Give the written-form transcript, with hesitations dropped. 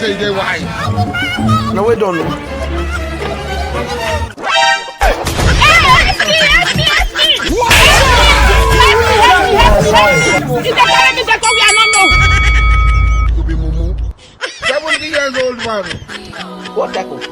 say they why. No, we don't know. You be mumu. 70 years old man. What that?